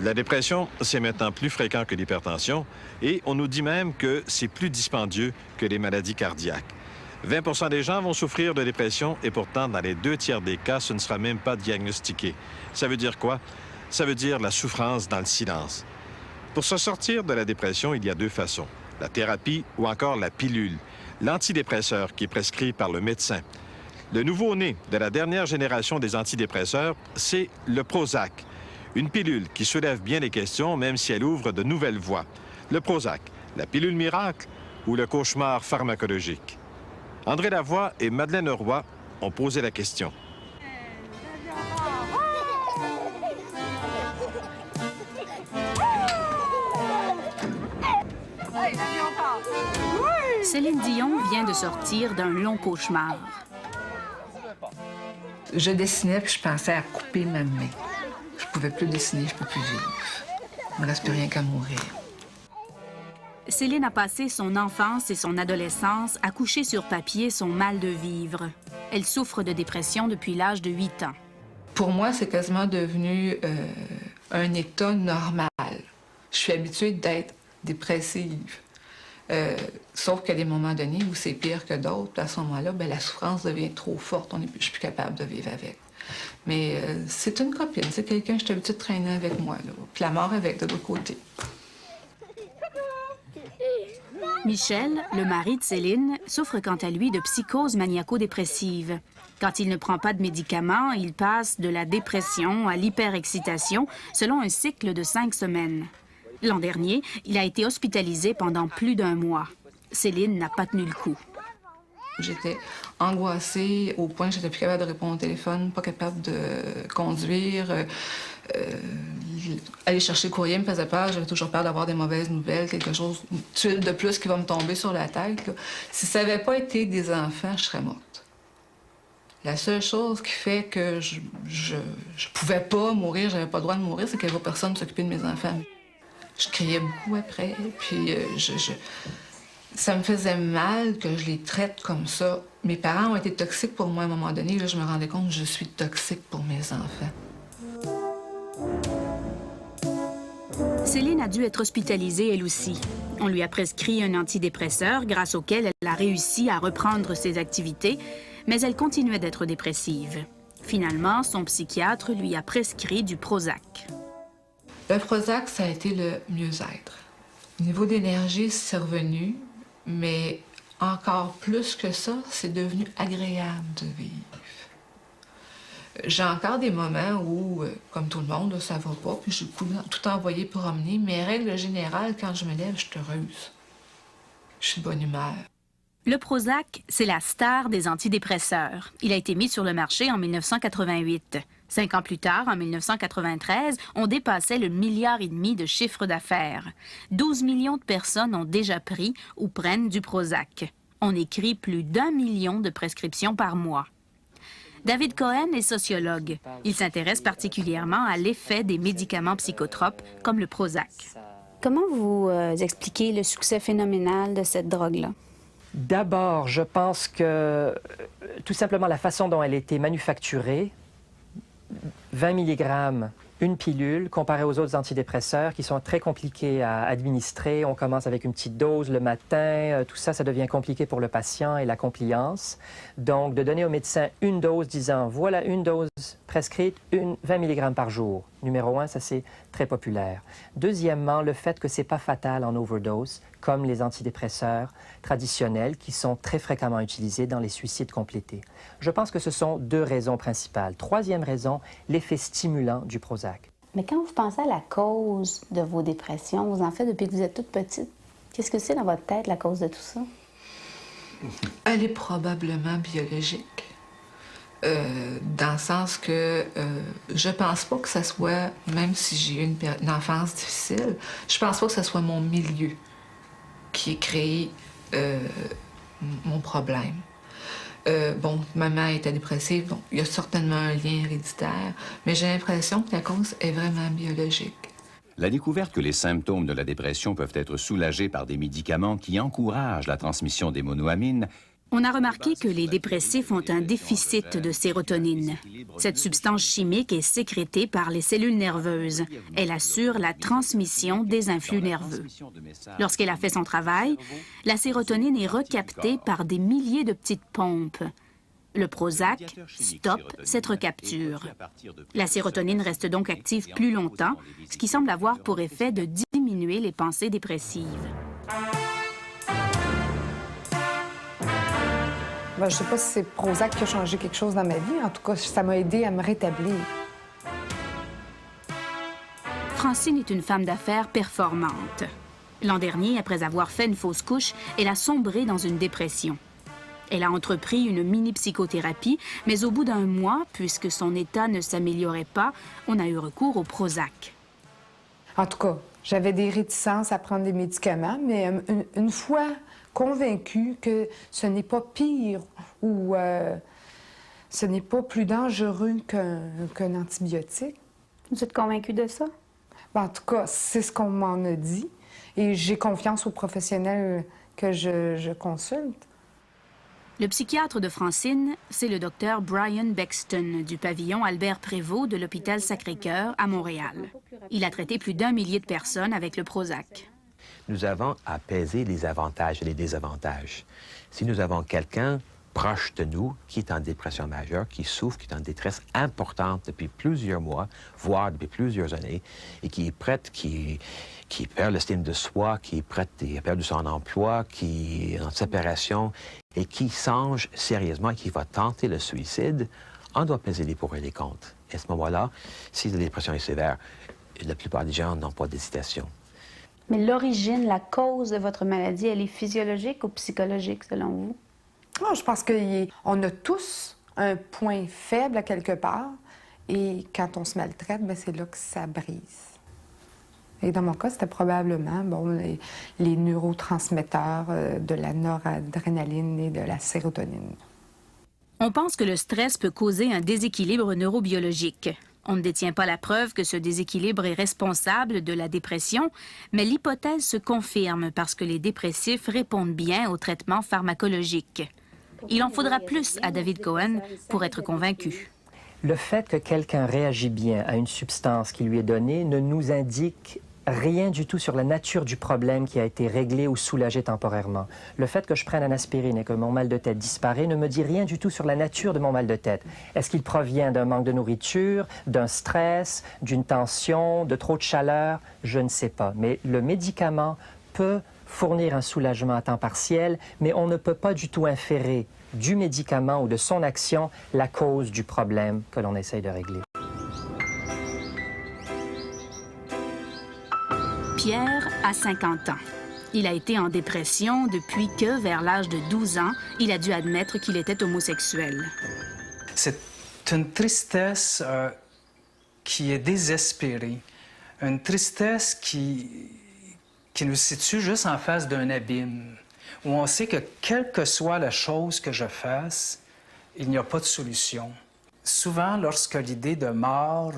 La dépression, c'est maintenant plus fréquent que l'hypertension et on nous dit même que c'est plus dispendieux que les maladies cardiaques. 20 des gens vont souffrir de dépression et pourtant, dans les 2 tiers des cas, ce ne sera même pas diagnostiqué. Ça veut dire quoi? Ça veut dire la souffrance dans le silence. Pour se sortir de la dépression, il y a 2 façons. La thérapie ou encore la pilule, l'antidépresseur qui est prescrit par le médecin. Le nouveau-né de la dernière génération des antidépresseurs, c'est le Prozac. Une pilule qui soulève bien les questions, même si elle ouvre de nouvelles voies. Le Prozac, la pilule miracle ou le cauchemar pharmacologique? André Lavoie et Madeleine Roy ont posé la question. Céline Dion vient de sortir d'un long cauchemar. Je dessinais puis je pensais à couper ma main. Je pouvais plus dessiner, je peux plus vivre. Il me reste plus rien qu'à mourir. Céline a passé son enfance et son adolescence à coucher sur papier son mal de vivre. Elle souffre de dépression depuis l'âge de 8 ans. Pour moi, c'est quasiment devenu un état normal. Je suis habituée d'être dépressive. Sauf qu'il y a des moments donnés où c'est pire que d'autres. À ce moment-là, la souffrance devient trop forte. Je suis plus capable de vivre avec. Mais c'est une copine, c'est quelqu'un que je suis habituée de traîner avec moi. Là. Puis la mort avec, de l'autre côté. Michel, le mari de Céline, souffre quant à lui de psychose maniaco-dépressive. Quand il ne prend pas de médicaments, il passe de la dépression à l'hyperexcitation selon un cycle de 5 semaines. L'an dernier, il a été hospitalisé pendant plus d'1 mois. Céline n'a pas tenu le coup. J'étais angoissée au point que j'étais plus capable de répondre au téléphone, pas capable de conduire. Aller chercher le courrier me faisait peur. J'avais toujours peur d'avoir des mauvaises nouvelles, quelque chose, une tuile de plus qui va me tomber sur la tête. Là. Si ça n'avait pas été des enfants, je serais morte. La seule chose qui fait que je pouvais pas mourir, j'avais pas le droit de mourir, c'est qu'il n'y avait personne pour s'occuper de mes enfants. Je criais beaucoup après, puis ça me faisait mal que je les traite comme ça. Mes parents ont été toxiques pour moi à un moment donné. Là, je me rendais compte que je suis toxique pour mes enfants. Céline a dû être hospitalisée elle aussi. On lui a prescrit un antidépresseur grâce auquel elle a réussi à reprendre ses activités, mais elle continuait d'être dépressive. Finalement, son psychiatre lui a prescrit du Prozac. Le Prozac, ça a été le mieux-être. Au niveau d'énergie, c'est revenu, mais encore plus que ça, c'est devenu agréable de vivre. J'ai encore des moments où, comme tout le monde, là, ça va pas, puis j'ai tout envoyé pour emmener, mais règle générale, quand je me lève, je suis heureuse. Je suis de bonne humeur. Le Prozac, c'est la star des antidépresseurs. Il a été mis sur le marché en 1988. 5 ans plus tard, en 1993, on dépassait le 1,5 milliard de chiffre d'affaires. 12 millions de personnes ont déjà pris ou prennent du Prozac. On écrit plus d'1 million de prescriptions par mois. David Cohen est sociologue. Il s'intéresse particulièrement à l'effet des médicaments psychotropes comme le Prozac. Comment vous expliquez le succès phénoménal de cette drogue-là? D'abord, je pense que tout simplement la façon dont elle a été manufacturée, 20 mg, une pilule, comparée aux autres antidépresseurs qui sont très compliqués à administrer. On commence avec une petite dose le matin. Tout ça, ça devient compliqué pour le patient et la compliance. Donc, de donner au médecin une dose disant, voilà une dose prescrite, 20 mg par jour. Numéro 1, ça c'est très populaire. Deuxièmement, le fait que c'est pas fatal en overdose, comme les antidépresseurs traditionnels qui sont très fréquemment utilisés dans les suicides complétés. Je pense que ce sont 2 raisons principales. Troisième raison, l'effet stimulant du Prozac. Mais quand vous pensez à la cause de vos dépressions, vous en faites depuis que vous êtes toute petite. Qu'est-ce que c'est dans votre tête, la cause de tout ça? Elle est probablement biologique. Dans le sens que je pense pas que ça soit, même si j'ai eu une enfance difficile, je pense pas que ce soit mon milieu qui ait créé mon problème. Bon, maman était dépressive, donc il y a certainement un lien héréditaire, mais j'ai l'impression que la cause est vraiment biologique. La découverte que les symptômes de la dépression peuvent être soulagés par des médicaments qui encouragent la transmission des monoamines On a remarqué que les dépressifs ont un déficit de sérotonine. Cette substance chimique est sécrétée par les cellules nerveuses. Elle assure la transmission des influx nerveux. Lorsqu'elle a fait son travail, la sérotonine est recaptée par des milliers de petites pompes. Le Prozac stoppe cette recapture. La sérotonine reste donc active plus longtemps, ce qui semble avoir pour effet de diminuer les pensées dépressives. Je ne sais pas si c'est Prozac qui a changé quelque chose dans ma vie. En tout cas, ça m'a aidé à me rétablir. Francine est une femme d'affaires performante. L'an dernier, après avoir fait une fausse couche, elle a sombré dans une dépression. Elle a entrepris une mini-psychothérapie, mais au bout d'un mois, puisque son état ne s'améliorait pas, on a eu recours au Prozac. En tout cas, j'avais des réticences à prendre des médicaments, mais une fois convaincue que ce n'est pas pire ou ce n'est pas plus dangereux qu'un antibiotique. Vous êtes convaincu de ça? En tout cas, c'est ce qu'on m'en a dit. Et j'ai confiance aux professionnels que je consulte. Le psychiatre de Francine, c'est le docteur Brian Bexton du pavillon Albert Prévost de l'hôpital Sacré-Cœur à Montréal. Il a traité plus d'1 millier de personnes avec le Prozac. Nous avons à peser les avantages et les désavantages. Si nous avons quelqu'un proche de nous qui est en dépression majeure, qui souffre, qui est en détresse importante depuis plusieurs mois, voire depuis plusieurs années, et qui est prête, qui perd l'estime de soi, qui est prête à perdre son emploi, qui est en séparation, et qui songe sérieusement et qui va tenter le suicide, on doit peser les pour et les contre. Et à ce moment-là, si la dépression est sévère, la plupart des gens n'ont pas d'hésitation. Mais l'origine, la cause de votre maladie, elle est physiologique ou psychologique, selon vous? Oh, je pense qu'on a tous un point faible à quelque part. Et quand on se maltraite, c'est là que ça brise. Et dans mon cas, c'était probablement les neurotransmetteurs de la noradrénaline et de la sérotonine. On pense que le stress peut causer un déséquilibre neurobiologique. On ne détient pas la preuve que ce déséquilibre est responsable de la dépression, mais l'hypothèse se confirme parce que les dépressifs répondent bien au traitement pharmacologique. Il en faudra plus à David Cohen pour être convaincu. Le fait que quelqu'un réagit bien à une substance qui lui est donnée ne nous indique rien du tout sur la nature du problème qui a été réglé ou soulagé temporairement. Le fait que je prenne un aspirine et que mon mal de tête disparaît ne me dit rien du tout sur la nature de mon mal de tête. Est-ce qu'il provient d'un manque de nourriture, d'un stress, d'une tension, de trop de chaleur? Je ne sais pas. Mais le médicament peut fournir un soulagement à temps partiel, mais on ne peut pas du tout inférer du médicament ou de son action la cause du problème que l'on essaye de régler. Pierre a 50 ans. Il a été en dépression depuis que, vers l'âge de 12 ans, il a dû admettre qu'il était homosexuel. C'est une tristesse qui est désespérée, une tristesse qui nous situe juste en face d'un abîme, où on sait que quelle que soit la chose que je fasse, il n'y a pas de solution. Souvent, lorsque l'idée de mort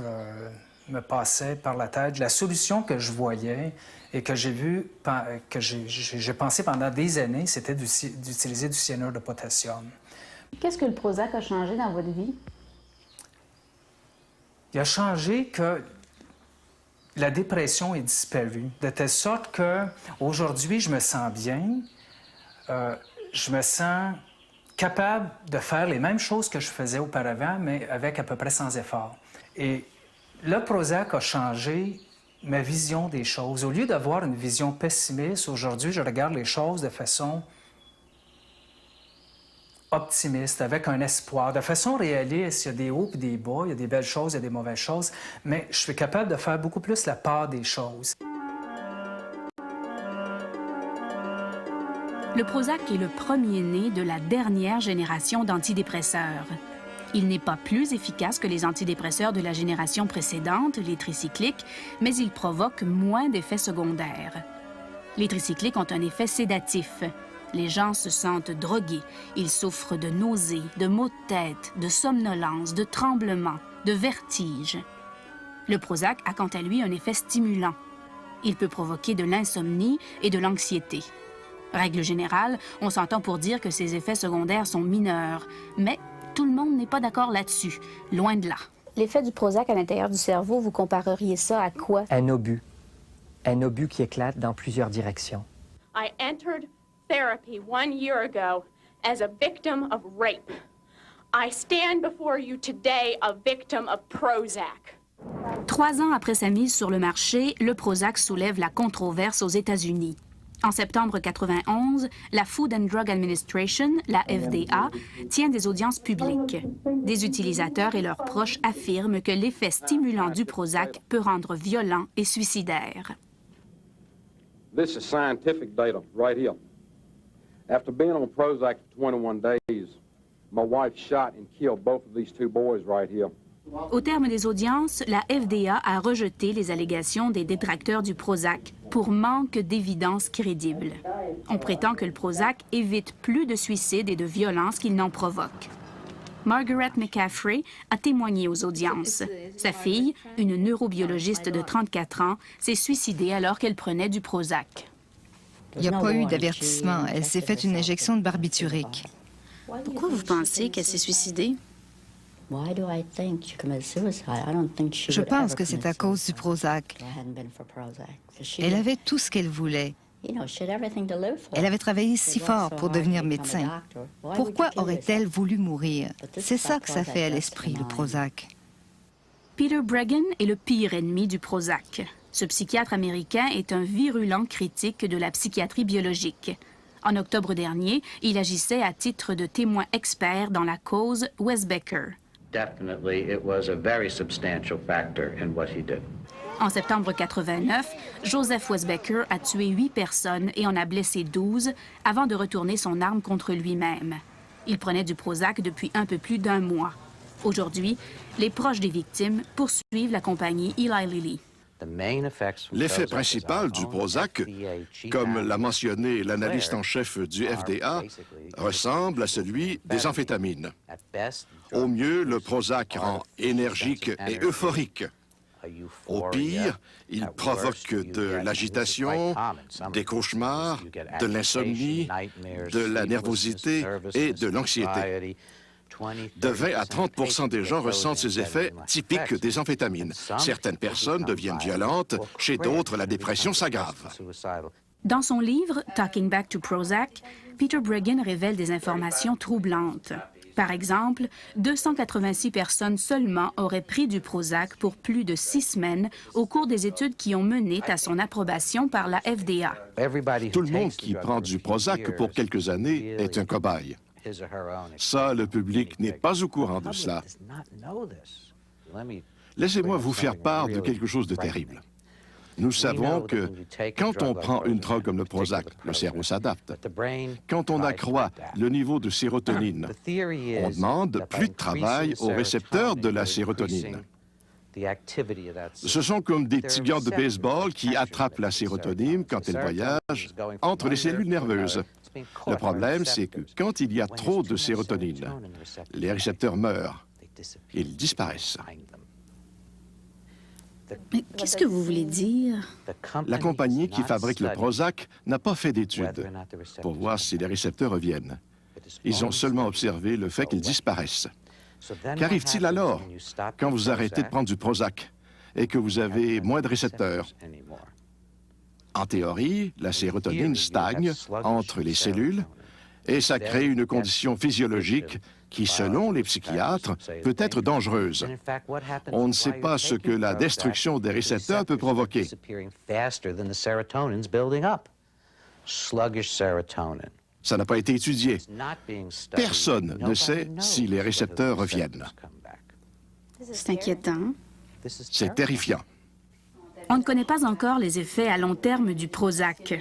me passait par la tête, la solution que je voyais et que j'ai pensé pendant des années, c'était d'utiliser du cyanure de potassium. Qu'est-ce que le Prozac a changé dans votre vie? Il a changé que la dépression est disparue, de telle sorte qu'aujourd'hui, je me sens bien, je me sens capable de faire les mêmes choses que je faisais auparavant, mais avec à peu près sans effort. Et le Prozac a changé ma vision des choses. Au lieu d'avoir une vision pessimiste, aujourd'hui, je regarde les choses de façon optimiste, avec un espoir, de façon réaliste. Il y a des hauts et des bas, il y a des belles choses, il y a des mauvaises choses, mais je suis capable de faire beaucoup plus la part des choses. Le Prozac est le premier-né de la dernière génération d'antidépresseurs. Il n'est pas plus efficace que les antidépresseurs de la génération précédente, les tricycliques, mais il provoque moins d'effets secondaires. Les tricycliques ont un effet sédatif. Les gens se sentent drogués. Ils souffrent de nausées, de maux de tête, de somnolence, de tremblements, de vertiges. Le Prozac a quant à lui un effet stimulant. Il peut provoquer de l'insomnie et de l'anxiété. Règle générale, on s'entend pour dire que ces effets secondaires sont mineurs. Mais tout le monde n'est pas d'accord là-dessus, loin de là. L'effet du Prozac à l'intérieur du cerveau, vous compareriez ça à quoi? Un obus. Un obus qui éclate dans plusieurs directions. I entered therapy 1 year ago as a victim of rape. I stand before you today a victim of Prozac. 3 ans après sa mise sur le marché, le Prozac soulève la controverse aux États-Unis. En septembre 91, la Food and Drug Administration, la FDA, tient des audiences publiques. Des utilisateurs et leurs proches affirment que l'effet stimulant du Prozac peut rendre violent et suicidaire. This is scientific data right here. After being on Prozac for 21 days, my wife shot and killed both of these 2 boys right here. Au terme des audiences, la FDA a rejeté les allégations des détracteurs du Prozac pour manque d'évidence crédible. On prétend que le Prozac évite plus de suicides et de violences qu'il n'en provoque. Margaret McCaffrey a témoigné aux audiences. Sa fille, une neurobiologiste de 34 ans, s'est suicidée alors qu'elle prenait du Prozac. Il n'y a pas eu d'avertissement. Elle s'est fait une injection de barbiturique. Pourquoi vous pensez qu'elle s'est suicidée? Je pense que c'est à cause du Prozac. Elle avait tout ce qu'elle voulait. Elle avait travaillé si fort pour devenir médecin. Pourquoi aurait-elle voulu mourir? C'est ça que ça fait à l'esprit, le Prozac. Peter Breggin est le pire ennemi du Prozac. Ce psychiatre américain est un virulent critique de la psychiatrie biologique. En octobre dernier, il agissait à titre de témoin expert dans la cause Westbecker. En septembre 89, Joseph Westbecker a tué 8 personnes et en a blessé 12 avant de retourner son arme contre lui-même. Il prenait du Prozac depuis un peu plus d'1 mois. Aujourd'hui, les proches des victimes poursuivent la compagnie Eli Lilly. L'effet principal du Prozac, comme l'a mentionné l'analyste en chef du FDA, ressemble à celui des amphétamines. Au mieux, le Prozac rend énergique et euphorique. Au pire, il provoque de l'agitation, des cauchemars, de l'insomnie, de la nervosité et de l'anxiété. De 20 à 30 des gens ressentent ces effets typiques des amphétamines. Certaines personnes deviennent violentes, chez d'autres, la dépression s'aggrave. Dans son livre « Talking Back to Prozac », Peter Breggin révèle des informations troublantes. Par exemple, 286 personnes seulement auraient pris du Prozac pour plus de 6 semaines au cours des études qui ont mené à son approbation par la FDA. Tout le monde qui prend du Prozac pour quelques années est un cobaye. Ça, le public n'est pas au courant de cela. Laissez-moi vous faire part de quelque chose de terrible. Nous savons que quand on prend une drogue comme le Prozac, le cerveau s'adapte. Quand on accroît le niveau de sérotonine, on demande plus de travail aux récepteurs de la sérotonine. Ce sont comme des petits gants de baseball qui attrapent la sérotonine quand elle voyage entre les cellules nerveuses. Le problème, c'est que quand il y a trop de sérotonine, les récepteurs meurent. Ils disparaissent. Mais qu'est-ce que vous voulez dire? La compagnie qui fabrique le Prozac n'a pas fait d'études pour voir si les récepteurs reviennent. Ils ont seulement observé le fait qu'ils disparaissent. Qu'arrive-t-il alors quand vous arrêtez de prendre du Prozac et que vous avez moins de récepteurs? En théorie, la sérotonine stagne entre les cellules et ça crée une condition physiologique qui, selon les psychiatres, peut être dangereuse. On ne sait pas ce que la destruction des récepteurs peut provoquer. Ça n'a pas été étudié. Personne ne sait si les récepteurs reviennent. C'est inquiétant. C'est terrifiant. On ne connaît pas encore les effets à long terme du Prozac.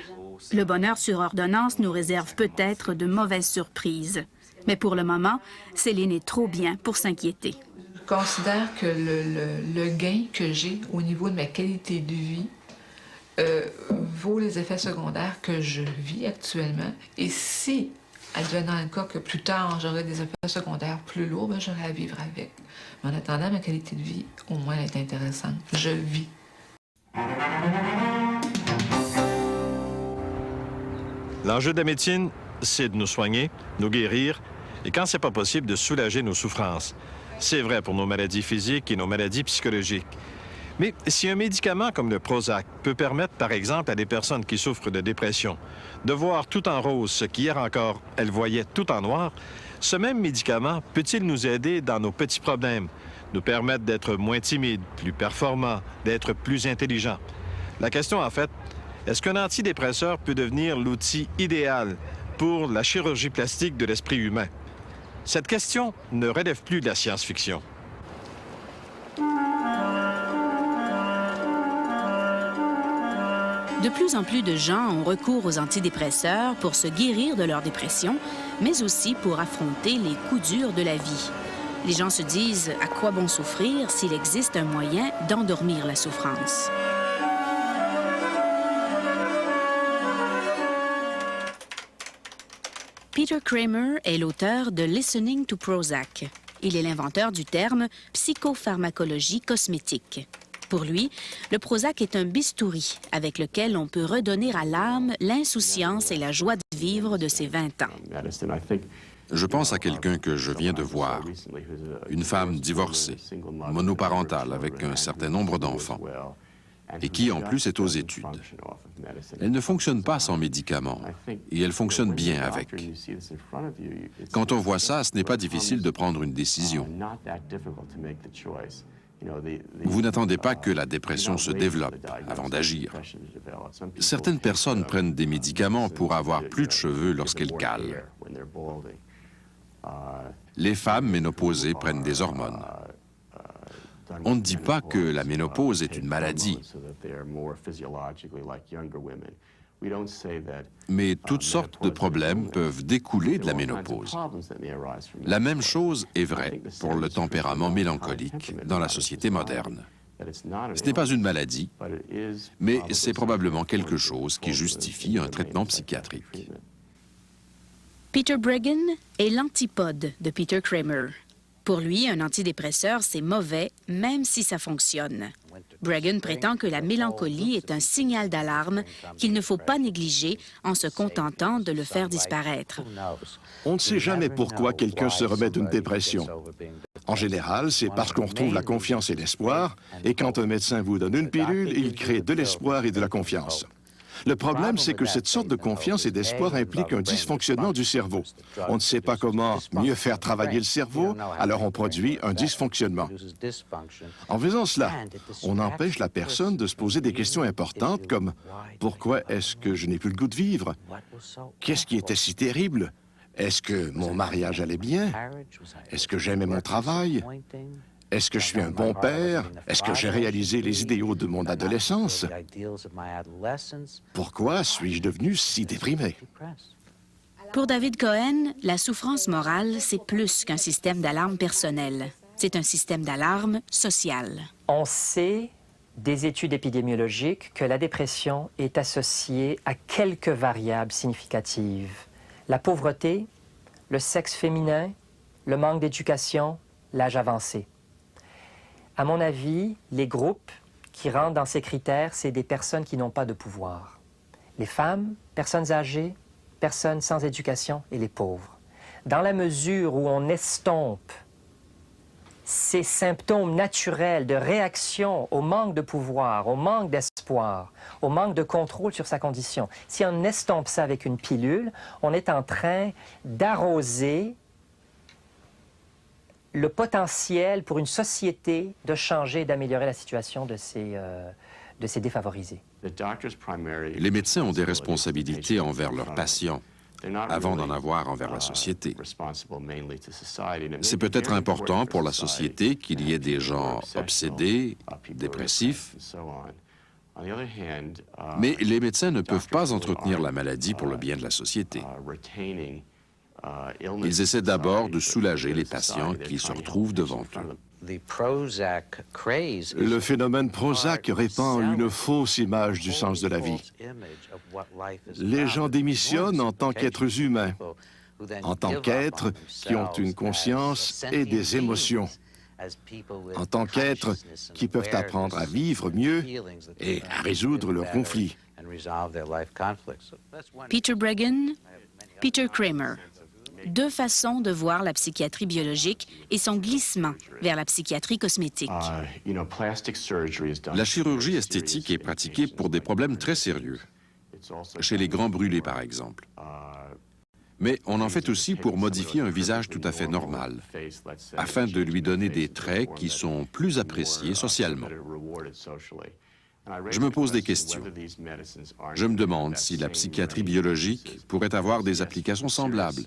Le bonheur sur ordonnance nous réserve peut-être de mauvaises surprises. Mais pour le moment, Céline est trop bien pour s'inquiéter. Je considère que le gain que j'ai au niveau de ma qualité de vie vaut les effets secondaires que je vis actuellement. Et si, advenant le cas que plus tard, j'aurai des effets secondaires plus lourds, bien, j'aurai à vivre avec. Mais en attendant, ma qualité de vie, au moins, elle est intéressante. Je vis. L'enjeu de la médecine, c'est de nous soigner, nous guérir, et quand c'est pas possible, de soulager nos souffrances. C'est vrai pour nos maladies physiques et nos maladies psychologiques. Mais si un médicament comme le Prozac peut permettre, par exemple, à des personnes qui souffrent de dépression, de voir tout en rose ce qu'hier encore, elles voyaient tout en noir, ce même médicament peut-il nous aider dans nos petits problèmes, nous permettre d'être moins timides, plus performants, d'être plus intelligents? La question, en fait, est-ce qu'un antidépresseur peut devenir l'outil idéal pour la chirurgie plastique de l'esprit humain? Cette question ne relève plus de la science-fiction. De plus en plus de gens ont recours aux antidépresseurs pour se guérir de leur dépression, mais aussi pour affronter les coups durs de la vie. Les gens se disent à quoi bon souffrir s'il existe un moyen d'endormir la souffrance. Peter Kramer est l'auteur de Listening to Prozac. Il est l'inventeur du terme psychopharmacologie cosmétique. Pour lui, le Prozac est un bistouri avec lequel on peut redonner à l'âme l'insouciance et la joie de vivre de ses 20 ans. Je pense à quelqu'un que je viens de voir, une femme divorcée, monoparentale avec un certain nombre d'enfants, et qui en plus est aux études. Elle ne fonctionne pas sans médicaments, et elle fonctionne bien avec. Quand on voit ça, ce n'est pas difficile de prendre une décision. Vous n'attendez pas que la dépression se développe avant d'agir. Certaines personnes prennent des médicaments pour avoir plus de cheveux lorsqu'elles calent. Les femmes ménopausées prennent des hormones. On ne dit pas que la ménopause est une maladie, mais toutes sortes de problèmes peuvent découler de la ménopause. La même chose est vraie pour le tempérament mélancolique dans la société moderne. Ce n'est pas une maladie, mais c'est probablement quelque chose qui justifie un traitement psychiatrique. Peter Breggin est l'antipode de Peter Kramer. Pour lui, un antidépresseur, c'est mauvais, même si ça fonctionne. Breggin prétend que la mélancolie est un signal d'alarme qu'il ne faut pas négliger en se contentant de le faire disparaître. On ne sait jamais pourquoi quelqu'un se remet d'une dépression. En général, c'est parce qu'on retrouve la confiance et l'espoir, et quand un médecin vous donne une pilule, il crée de l'espoir et de la confiance. Le problème, c'est que cette sorte de confiance et d'espoir implique un dysfonctionnement du cerveau. On ne sait pas comment mieux faire travailler le cerveau, alors on produit un dysfonctionnement. En faisant cela, on empêche la personne de se poser des questions importantes comme « Pourquoi est-ce que je n'ai plus le goût de vivre? Qu'est-ce qui était si terrible? Est-ce que mon mariage allait bien? Est-ce que j'aimais mon travail? Est-ce que je suis un bon père? Est-ce que j'ai réalisé les idéaux de mon adolescence? Pourquoi suis-je devenu si déprimé? Pour David Cohen, la souffrance morale, c'est plus qu'un système d'alarme personnel. C'est un système d'alarme social. On sait des études épidémiologiques que la dépression est associée à quelques variables significatives. La pauvreté, le sexe féminin, le manque d'éducation, l'âge avancé. À mon avis, les groupes qui rentrent dans ces critères, c'est des personnes qui n'ont pas de pouvoir. Les femmes, personnes âgées, personnes sans éducation et les pauvres. Dans la mesure où on estompe ces symptômes naturels de réaction au manque de pouvoir, au manque d'espoir, au manque de contrôle sur sa condition, si on estompe ça avec une pilule, on est en train d'arroser le potentiel pour une société de changer et d'améliorer la situation de ces défavorisés. Les médecins ont des responsabilités envers leurs patients, avant d'en avoir envers la société. C'est peut-être important pour la société qu'il y ait des gens obsédés, dépressifs, mais les médecins ne peuvent pas entretenir la maladie pour le bien de la société. Ils essaient d'abord de soulager les patients qui se retrouvent devant eux. Le phénomène Prozac répand une fausse image du sens de la vie. Les gens démissionnent en tant qu'êtres humains, en tant qu'êtres qui ont une conscience et des émotions. en tant qu'êtres qui peuvent apprendre à vivre mieux et à résoudre leurs conflits. Peter Bregan, Peter Kramer. Deux façons de voir la psychiatrie biologique et son glissement vers la psychiatrie cosmétique. La chirurgie esthétique est pratiquée pour des problèmes très sérieux, chez les grands brûlés par exemple. Mais on en fait aussi pour modifier un visage tout à fait normal, afin de lui donner des traits qui sont plus appréciés socialement. Je me pose des questions. Je me demande si la psychiatrie biologique pourrait avoir des applications semblables.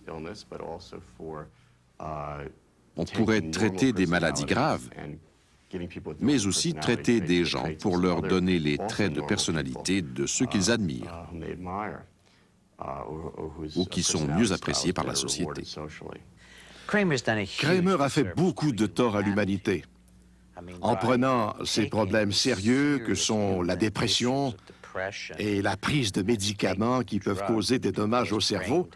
On pourrait traiter des maladies graves, mais aussi traiter des gens pour leur donner les traits de personnalité de ceux qu'ils admirent ou qui sont mieux appréciés par la société. Kramer a fait beaucoup de tort à l'humanité. En prenant ces problèmes sérieux que sont la dépression et la prise de médicaments qui peuvent causer des dommages au cerveau,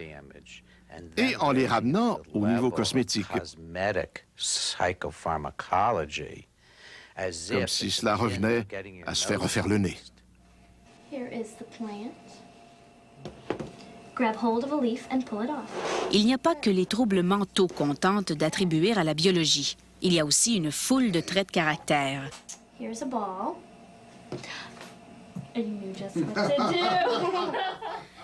et en les ramenant au niveau cosmétique, comme si cela revenait à se faire refaire le nez. Il n'y a pas que les troubles mentaux qu'on tente d'attribuer à la biologie. Il y a aussi une foule de traits de caractère.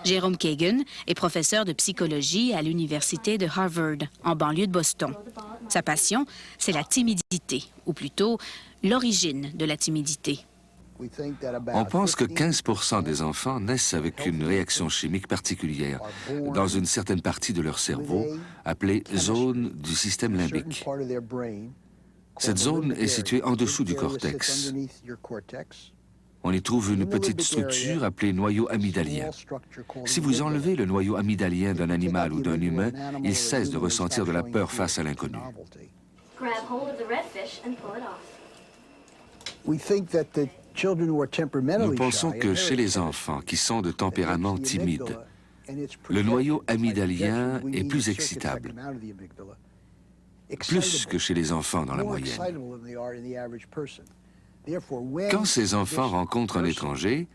Jerome Kagan est professeur de psychologie à l'université de Harvard, en banlieue de Boston. Sa passion, c'est la timidité, ou plutôt l'origine de la timidité. On pense que 15% des enfants naissent avec une réaction chimique particulière dans une certaine partie de leur cerveau, appelée zone du système limbique. Cette zone est située en dessous du cortex. On y trouve une petite structure appelée noyau amygdalien. Si vous enlevez le noyau amygdalien d'un animal ou d'un humain, il cesse de ressentir de la peur face à l'inconnu. Nous pensons que chez les enfants qui sont de tempérament timide, le noyau amygdalien est plus excitable, plus que chez les enfants dans la moyenne. Quand ces enfants rencontrent un étranger,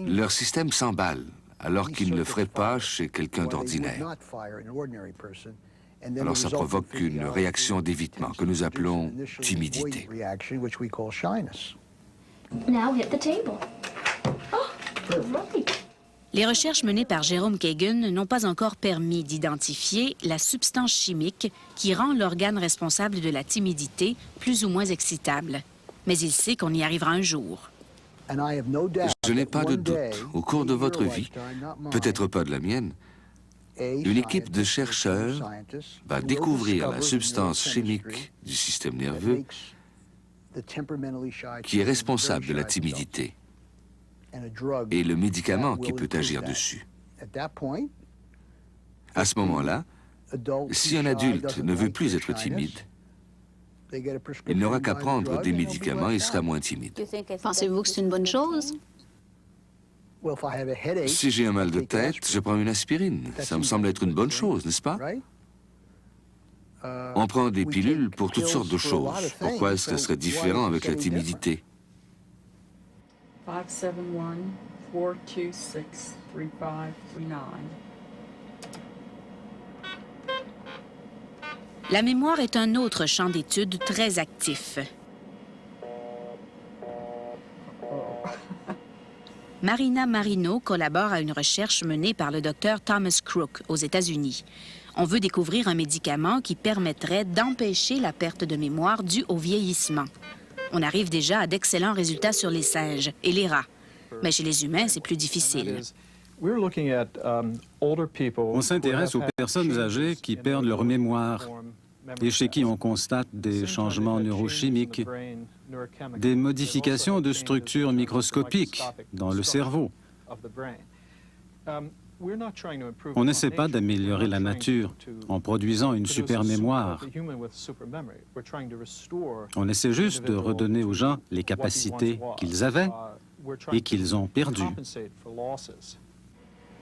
leur système s'emballe, alors qu'il ne le ferait pas chez quelqu'un d'ordinaire. Alors ça provoque une réaction d'évitement que nous appelons timidité. Les recherches menées par Jerome Kagan n'ont pas encore permis d'identifier la substance chimique qui rend l'organe responsable de la timidité plus ou moins excitable. Mais il sait qu'on y arrivera un jour. Je n'ai pas de doute. Au cours de votre vie, peut-être pas de la mienne, une équipe de chercheurs va découvrir la substance chimique du système nerveux qui est responsable de la timidité et le médicament qui peut agir dessus. À ce moment-là, si un adulte ne veut plus être timide, il n'aura qu'à prendre des médicaments et sera moins timide. Pensez-vous que c'est une bonne chose? Si j'ai un mal de tête, je prends une aspirine. Ça me semble être une bonne chose, n'est-ce pas? On prend des pilules pour toutes sortes de choses. Pourquoi est-ce que ça serait différent avec la timidité? 571-426-3539. La mémoire est un autre champ d'études très actif. Marina Marino collabore à une recherche menée par le docteur Thomas Crook aux États-Unis. On veut découvrir un médicament qui permettrait d'empêcher la perte de mémoire due au vieillissement. On arrive déjà à d'excellents résultats sur les singes et les rats. Mais chez les humains, c'est plus difficile. On s'intéresse aux personnes âgées qui perdent leur mémoire et chez qui on constate des changements neurochimiques, des modifications de structures microscopiques dans le cerveau. On n'essaie pas d'améliorer la nature en produisant une super mémoire. On essaie juste de redonner aux gens les capacités qu'ils avaient et qu'ils ont perdues.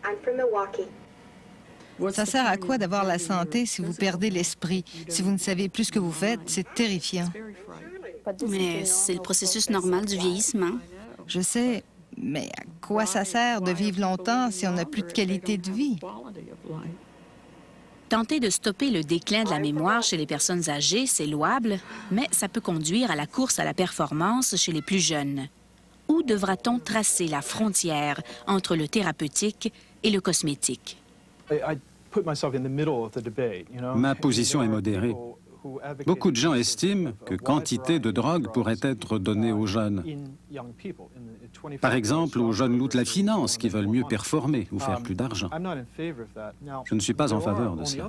I'm from Milwaukee. Ça sert à quoi d'avoir la santé si vous perdez l'esprit? Si vous ne savez plus ce que vous faites, c'est terrifiant. Mais c'est le processus normal du vieillissement. Je sais, mais à quoi ça sert de vivre longtemps si on n'a plus de qualité de vie? Tenter de stopper le déclin de la mémoire chez les personnes âgées, c'est louable, mais ça peut conduire à la course à la performance chez les plus jeunes. Où devra-t-on tracer la frontière entre le thérapeutique et le cosmétique? Ma position est modérée. Beaucoup de gens estiment que quantité de drogue pourrait être donnée aux jeunes. Par exemple, aux jeunes loups de la finance qui veulent mieux performer ou faire plus d'argent. Je ne suis pas en faveur de cela.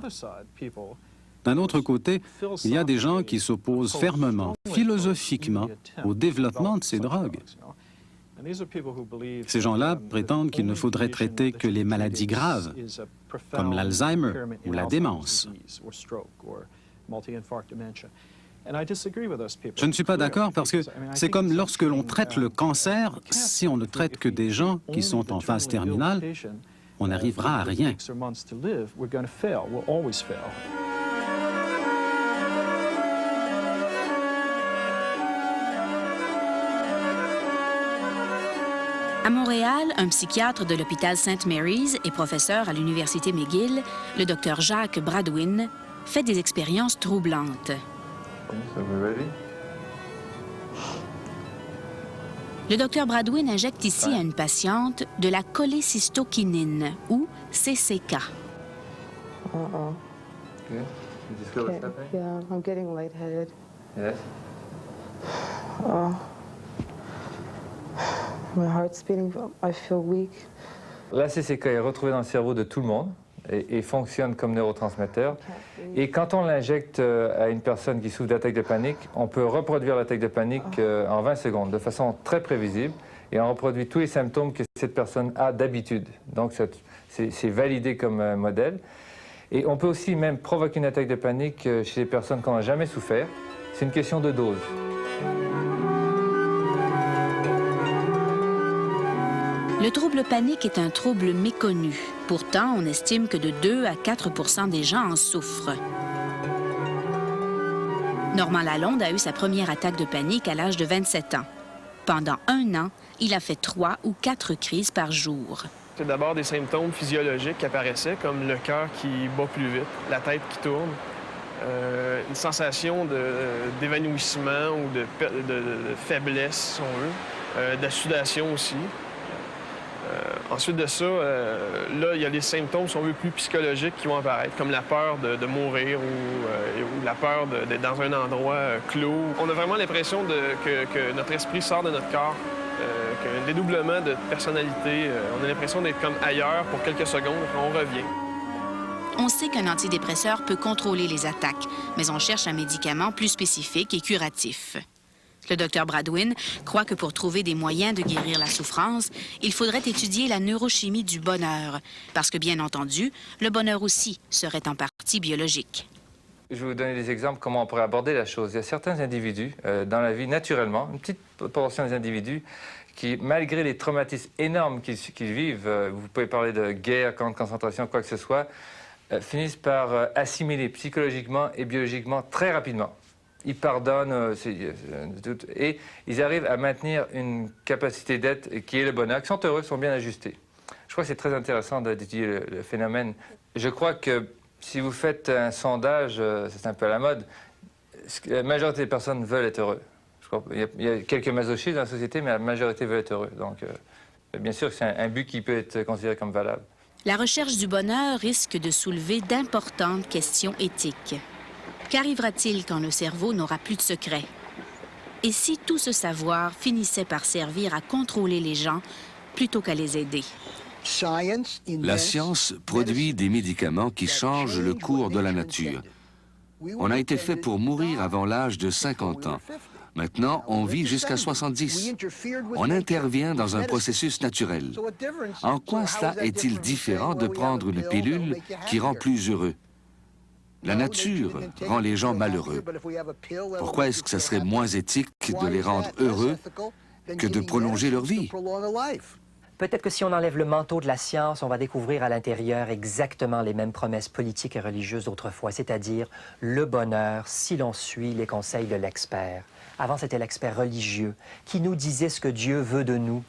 D'un autre côté, il y a des gens qui s'opposent fermement, philosophiquement, au développement de ces drogues. Ces gens-là prétendent qu'il ne faudrait traiter que les maladies graves, comme l'Alzheimer ou la démence. Je ne suis pas d'accord parce que c'est comme lorsque l'on traite le cancer, si on ne traite que des gens qui sont en phase terminale, on n'arrivera à rien. À Montréal, un psychiatre de l'hôpital St. Mary's et professeur à l'Université McGill, le Dr Jacques Bradwin, fait des expériences troublantes. Le Dr Bradwin injecte ici à une patiente de la cholécystokinine, ou CCK. Yeah, I'm getting lightheaded. Yes. My heart's beating. I feel weak. La CCK est retrouvée dans le cerveau de tout le monde et fonctionne comme neurotransmetteur. Et quand on l'injecte à une personne qui souffre d'attaque de panique, on peut reproduire l'attaque de panique en 20 secondes, de façon très prévisible. Et on reproduit tous les symptômes que cette personne a d'habitude. Donc c'est validé comme modèle. Et on peut aussi même provoquer une attaque de panique chez les personnes qui n'ont jamais souffert. C'est une question de dose. Le trouble panique est un trouble méconnu. Pourtant, on estime que de 2 à 4 % des gens en souffrent. Normand Lalonde a eu sa première attaque de panique à l'âge de 27 ans. Pendant 1 an, il a fait 3 ou 4 crises par jour. C'est d'abord des symptômes physiologiques qui apparaissaient, comme le cœur qui bat plus vite, la tête qui tourne, une sensation d'évanouissement ou de faiblesse, si on veut, de sudation aussi. Ensuite de ça, là, il y a des symptômes, si on veut, plus psychologiques qui vont apparaître, comme la peur de mourir ou la peur d'être dans un endroit clos. On a vraiment l'impression que notre esprit sort de notre corps, qu'un dédoublement de personnalité. On a l'impression d'être comme ailleurs pour quelques secondes, puis on revient. On sait qu'un antidépresseur peut contrôler les attaques, mais on cherche un médicament plus spécifique et curatif. Le Dr Bradwin croit que pour trouver des moyens de guérir la souffrance, il faudrait étudier la neurochimie du bonheur, parce que, bien entendu, le bonheur aussi serait en partie biologique. Je vais vous donner des exemples comment on pourrait aborder la chose. Il y a certains individus dans la vie, naturellement, une petite proportion des individus qui, malgré les traumatismes énormes qu'ils vivent, vous pouvez parler de guerre, camp de concentration, quoi que ce soit, finissent par assimiler psychologiquement et biologiquement très rapidement. Ils pardonnent et ils arrivent à maintenir une capacité d'être qui est le bonheur, qui sont heureux, sont bien ajustés. Je crois que c'est très intéressant d'étudier le phénomène. Je crois que si vous faites un sondage, c'est un peu à la mode, la majorité des personnes veulent être heureux. Je crois, il y a quelques masochistes dans la société, mais la majorité veut être heureux. Donc, bien sûr, c'est un but qui peut être considéré comme valable. La recherche du bonheur risque de soulever d'importantes questions éthiques. Qu'arrivera-t-il quand le cerveau n'aura plus de secrets? Et si tout ce savoir finissait par servir à contrôler les gens plutôt qu'à les aider? La science produit des médicaments qui changent le cours de la nature. On a été fait pour mourir avant l'âge de 50 ans. Maintenant, on vit jusqu'à 70. On intervient dans un processus naturel. En quoi cela est-il différent de prendre une pilule qui rend plus heureux? La nature rend les gens malheureux. Pourquoi est-ce que ça serait moins éthique de les rendre heureux que de prolonger leur vie? Peut-être que si on enlève le manteau de la science, on va découvrir à l'intérieur exactement les mêmes promesses politiques et religieuses d'autrefois, c'est-à-dire le bonheur si l'on suit les conseils de l'expert. Avant, c'était l'expert religieux qui nous disait ce que Dieu veut de nous.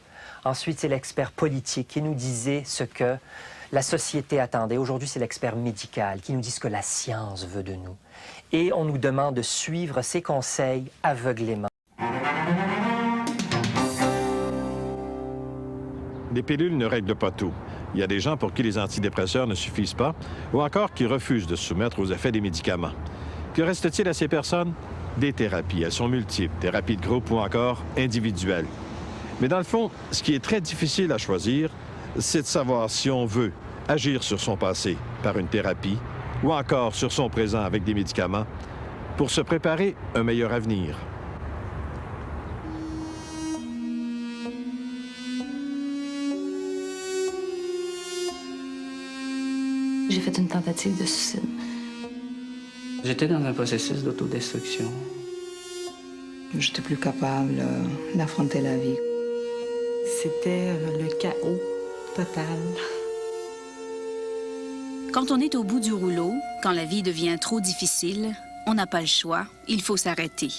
Ensuite, c'est l'expert politique qui nous disait ce que la société attendait. Aujourd'hui, c'est l'expert médical qui nous dit ce que la science veut de nous. Et on nous demande de suivre ces conseils aveuglément. Les pilules ne règlent pas tout. Il y a des gens pour qui les antidépresseurs ne suffisent pas ou encore qui refusent de se soumettre aux effets des médicaments. Que reste-t-il à ces personnes? Des thérapies. Elles sont multiples, thérapies de groupe ou encore individuelles. Mais dans le fond, ce qui est très difficile à choisir, c'est de savoir si on veut agir sur son passé par une thérapie ou encore sur son présent avec des médicaments pour se préparer un meilleur avenir. J'ai fait une tentative de suicide. J'étais dans un processus d'autodestruction. J'étais plus capable d'affronter la vie. C'était le chaos total. Quand on est au bout du rouleau, quand la vie devient trop difficile, on n'a pas le choix, il faut s'arrêter.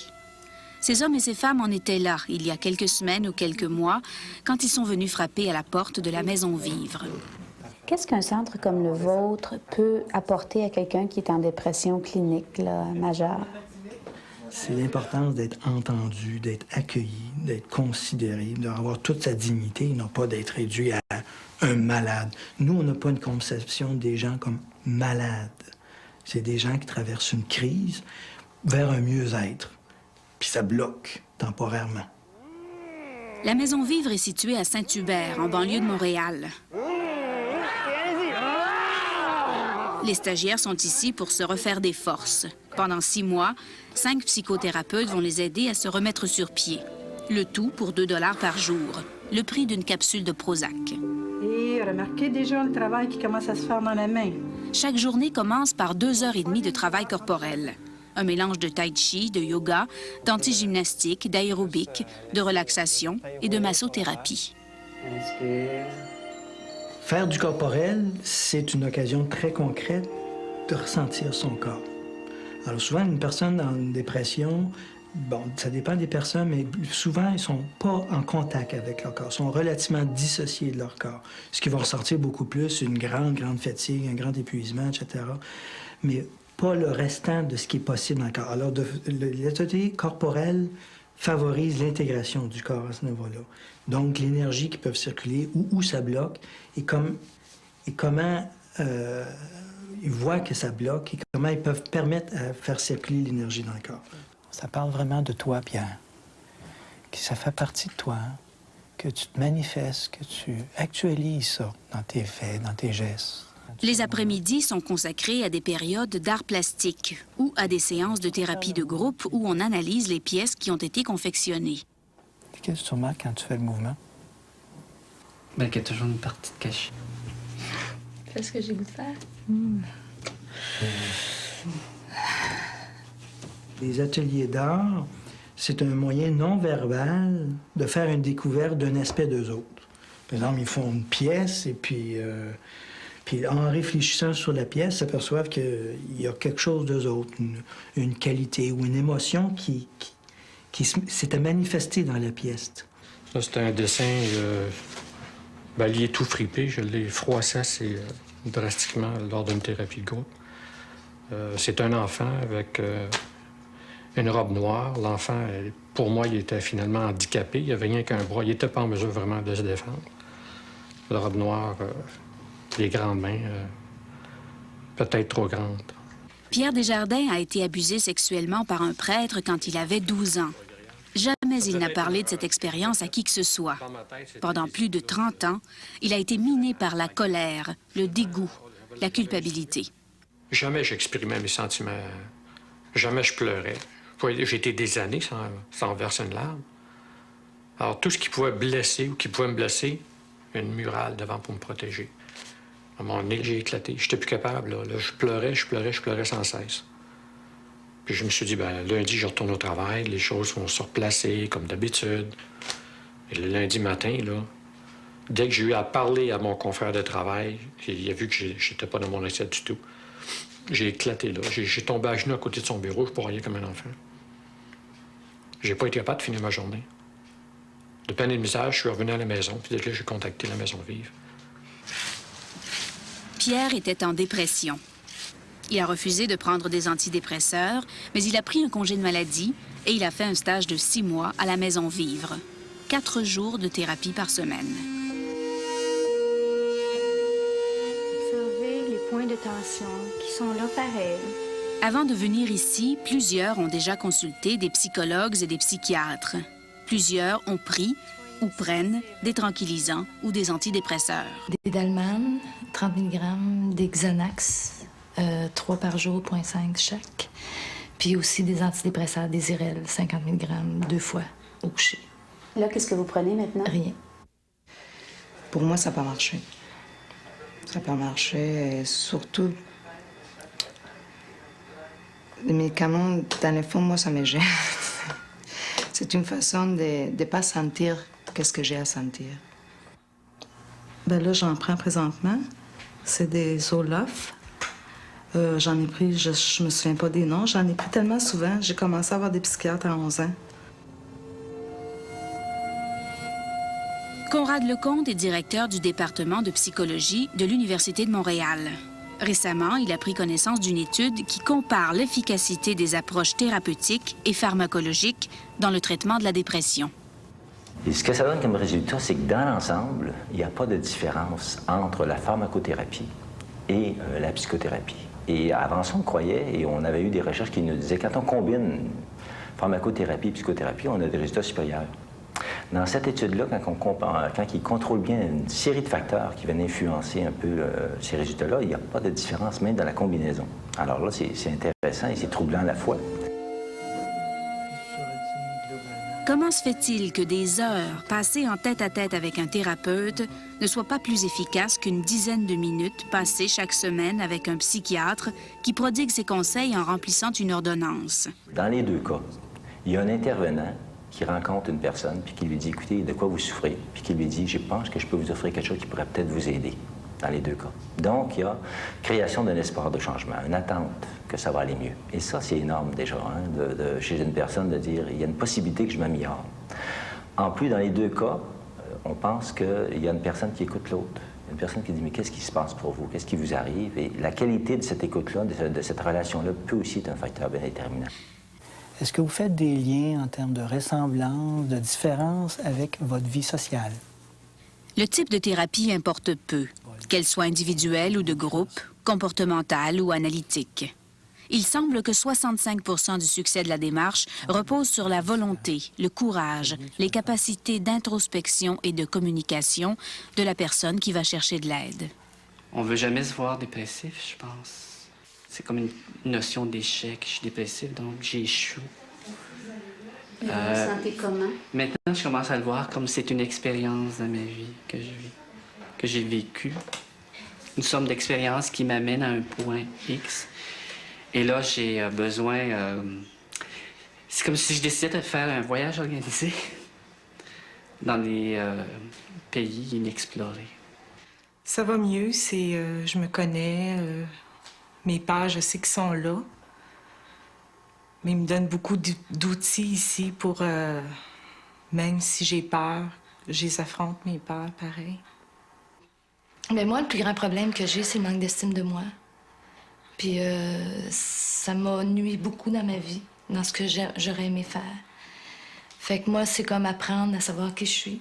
Ces hommes et ces femmes en étaient là, il y a quelques semaines ou quelques mois, quand ils sont venus frapper à la porte de la Maison Vivre. Qu'est-ce qu'un centre comme le vôtre peut apporter à quelqu'un qui est en dépression clinique là, majeure? C'est l'importance d'être entendu, d'être accueilli, d'être considéré, d'avoir toute sa dignité, non pas d'être réduit à un malade. Nous, on n'a pas une conception des gens comme malades. C'est des gens qui traversent une crise vers un mieux-être. Puis ça bloque temporairement. La Maison Vivre est située à Saint-Hubert, en banlieue de Montréal. Les stagiaires sont ici pour se refaire des forces. Pendant 6 mois, 5 psychothérapeutes vont les aider à se remettre sur pied. Le tout pour 2 $ par jour, le prix d'une capsule de Prozac. Et remarquez déjà le travail qui commence à se faire dans la main. Chaque journée commence par 2h30 de travail corporel. Un mélange de tai chi, de yoga, d'antigymnastique, d'aérobic, de relaxation et de massothérapie. Faire du corporel, c'est une occasion très concrète de ressentir son corps. Alors souvent, une personne en dépression, bon, ça dépend des personnes, mais souvent, ils ne sont pas en contact avec leur corps, ils sont relativement dissociés de leur corps. Ce qui va ressortir beaucoup plus, une grande fatigue, un grand épuisement, etc. Mais pas le restant de ce qui est possible dans le corps. Alors, l'autorité corporelle favorise l'intégration du corps à ce niveau-là. Donc, l'énergie qui peut circuler, où ça bloque, et comment ils voient que ça bloque, et comment ils peuvent permettre à faire circuler l'énergie dans le corps. Ça parle vraiment de toi, Pierre. Que ça fait partie de toi, hein? Que tu te manifestes, que tu actualises ça dans tes faits, dans tes gestes. Les après-midi sont consacrés à des périodes d'art plastique ou à des séances de thérapie de groupe où on analyse les pièces qui ont été confectionnées. Qu'est-ce que tu remarques quand tu fais le mouvement? Bien, qu'il y a toujours une partie de cachée. Fais ce que j'ai goût de faire. Les ateliers d'art, c'est un moyen non verbal de faire une découverte d'un aspect d'eux autres. Par exemple, ils font une pièce et puis en réfléchissant sur la pièce, s'aperçoivent qu'il y a quelque chose d'eux autres, une qualité ou une émotion qui s'était manifestée dans la pièce. Ça, c'est un dessin, il est tout fripé. Je l'ai froissé assez drastiquement lors d'une thérapie de groupe. C'est un enfant avec une robe noire. L'enfant, pour moi, il était finalement handicapé. Il n'y avait rien qu'un bras. Il n'était pas en mesure vraiment de se défendre. La robe noire, les grandes mains, peut-être trop grandes. Pierre Desjardins a été abusé sexuellement par un prêtre quand il avait 12 ans. Jamais il n'a parlé de cette expérience à qui que ce soit. Pendant plus de 30 ans, il a été miné par la colère, le dégoût, la culpabilité. Jamais j'exprimais mes sentiments. Jamais je pleurais. J'ai été des années sans verser une larme. Alors, tout ce qui pouvait blesser ou qui pouvait me blesser, une murale devant pour me protéger. À un moment donné, j'ai éclaté. Je n'étais plus capable. Là, je pleurais sans cesse. Puis je me suis dit, lundi, je retourne au travail, les choses vont se replacer comme d'habitude. Et le lundi matin, là, Dès que j'ai eu à parler à mon confrère de travail, il a vu que j'étais pas dans mon assiette du tout. J'ai éclaté là. J'ai tombé à genoux à côté de son bureau, je broyais comme un enfant. J'ai pas été capable de finir ma journée. De peine et de misère, je suis revenu à la maison, puis dès que là, j'ai contacté la Maison Vive. Pierre était en dépression. Il a refusé de prendre des antidépresseurs, mais il a pris un congé de maladie et il a fait un stage de 6 mois à la Maison Vivre. 4 jours de thérapie par semaine. Observez les points de tension qui sont là pareil. Avant de venir ici, plusieurs ont déjà consulté des psychologues et des psychiatres. Plusieurs ont pris ou prennent des tranquillisants ou des antidépresseurs. Des Dalman, 30 mg, des Xanax, 3 par jour, 0,5 chaque. Puis aussi des antidépresseurs, des Irel, 50 mg, 2 fois au coucher. Là, qu'est-ce que vous prenez maintenant? Rien. Pour moi, ça n'a pas marché. Ça n'a pas marché, et surtout... Les médicaments, dans le fond, moi, ça me gêne. C'est une façon de ne pas sentir qu'est-ce que j'ai à sentir. Ben là, j'en prends présentement. C'est des Zoloft. J'en ai pris, je me souviens pas des noms, j'en ai pris tellement souvent. J'ai commencé à avoir des psychiatres à 11 ans. Conrad Lecomte est directeur du département de psychologie de l'Université de Montréal. Récemment, il a pris connaissance d'une étude qui compare l'efficacité des approches thérapeutiques et pharmacologiques dans le traitement de la dépression. Et ce que ça donne comme résultat, c'est que dans l'ensemble, il n'y a pas de différence entre la pharmacothérapie et la psychothérapie. Et avant ça, on croyait, et on avait eu des recherches qui nous disaient que quand on combine pharmacothérapie et psychothérapie, on a des résultats supérieurs. Dans cette étude-là, quand il contrôle bien une série de facteurs qui viennent influencer un peu ces résultats-là, il n'y a pas de différence même dans la combinaison. Alors là, c'est intéressant et c'est troublant à la fois. Comment se fait-il que des heures passées en tête-à-tête avec un thérapeute ne soient pas plus efficaces qu'une dizaine de minutes passées chaque semaine avec un psychiatre qui prodigue ses conseils en remplissant une ordonnance? Dans les deux cas, il y a un intervenant qui rencontre une personne puis qui lui dit « Écoutez, de quoi vous souffrez? » puis qui lui dit « Je pense que je peux vous offrir quelque chose qui pourrait peut-être vous aider. » Dans les deux cas. Donc, il y a création d'un espoir de changement, une attente que ça va aller mieux. Et ça, c'est énorme déjà, hein, chez une personne de dire « Il y a une possibilité que je m'améliore. » En plus, dans les deux cas, on pense qu'il y a une personne qui écoute l'autre. Une personne qui dit « Mais qu'est-ce qui se passe pour vous? Qu'est-ce qui vous arrive? » Et la qualité de cette écoute-là, de cette relation-là, peut aussi être un facteur bien déterminant. Est-ce que vous faites des liens en termes de ressemblance, de différence avec votre vie sociale? Le type de thérapie importe peu, qu'elle soit individuelle ou de groupe, comportementale ou analytique. Il semble que 65% du succès de la démarche repose sur la volonté, le courage, les capacités d'introspection et de communication de la personne qui va chercher de l'aide. On veut jamais se voir dépressif, je pense. C'est comme une notion d'échec. Je suis dépressif, donc j'ai échoué. Vous vous sentez comment? Maintenant, je commence à le voir comme c'est une expérience dans ma vie que j'ai vécue. Une somme d'expériences qui m'amène à un point X. Et là, j'ai besoin... c'est comme si je décidais de faire un voyage organisé dans des pays inexplorés. Ça va mieux, je me connais, mes pères, je sais qu'ils sont là. Mais ils me donnent beaucoup d'outils ici pour, même si j'ai peur, je les affronte, mes peurs, pareil. Mais moi, le plus grand problème que j'ai, c'est le manque d'estime de moi. Puis ça m'a nui beaucoup dans ma vie, dans ce que j'aurais aimé faire. Fait que moi, c'est comme apprendre à savoir qui je suis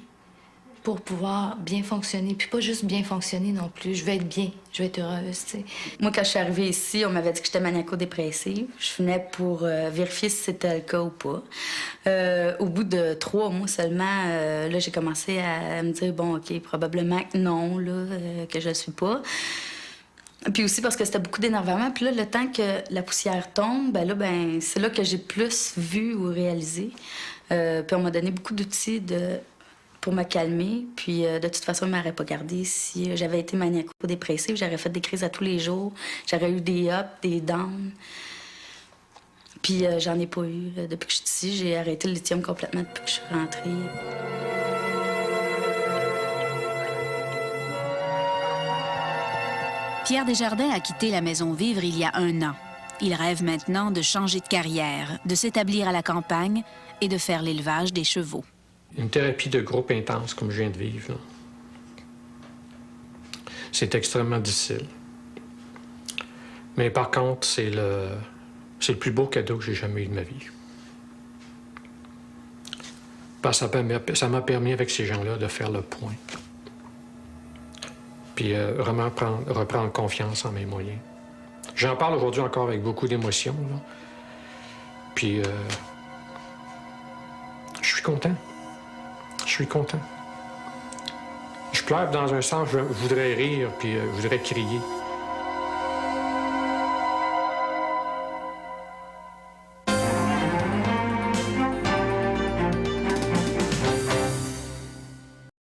pour pouvoir bien fonctionner. Puis pas juste bien fonctionner non plus. Je veux être bien, je veux être heureuse, tu sais. Moi, quand je suis arrivée ici, on m'avait dit que j'étais maniaco-dépressive. Je venais pour vérifier si c'était le cas ou pas. Au bout de 3 mois seulement, là, j'ai commencé à me dire, bon, OK, probablement que non, là, que je le suis pas. Puis aussi parce que c'était beaucoup d'énervement. Puis là, le temps que la poussière tombe, ben c'est là que j'ai plus vu ou réalisé. Puis on m'a donné beaucoup d'outils pour me calmer. Puis de toute façon, il ne m'aurait pas gardé. Si j'avais été maniaco-dépressive, j'aurais fait des crises à tous les jours. J'aurais eu des ups, des downs. Puis j'en ai pas eu. Depuis que je suis ici, j'ai arrêté le lithium complètement depuis que je suis rentrée. Pierre Desjardins a quitté la maison Vivre il y a 1 an. Il rêve maintenant de changer de carrière, de s'établir à la campagne et de faire l'élevage des chevaux. Une thérapie de groupe intense comme je viens de vivre, c'est extrêmement difficile. Mais par contre, c'est le plus beau cadeau que j'ai jamais eu de ma vie. Parce que ça m'a permis avec ces gens-là de faire le point. Puis vraiment reprendre confiance en mes moyens. J'en parle aujourd'hui encore avec beaucoup d'émotion. Puis je suis content. Je suis content. Je pleure dans un sens, je voudrais rire, puis je voudrais crier.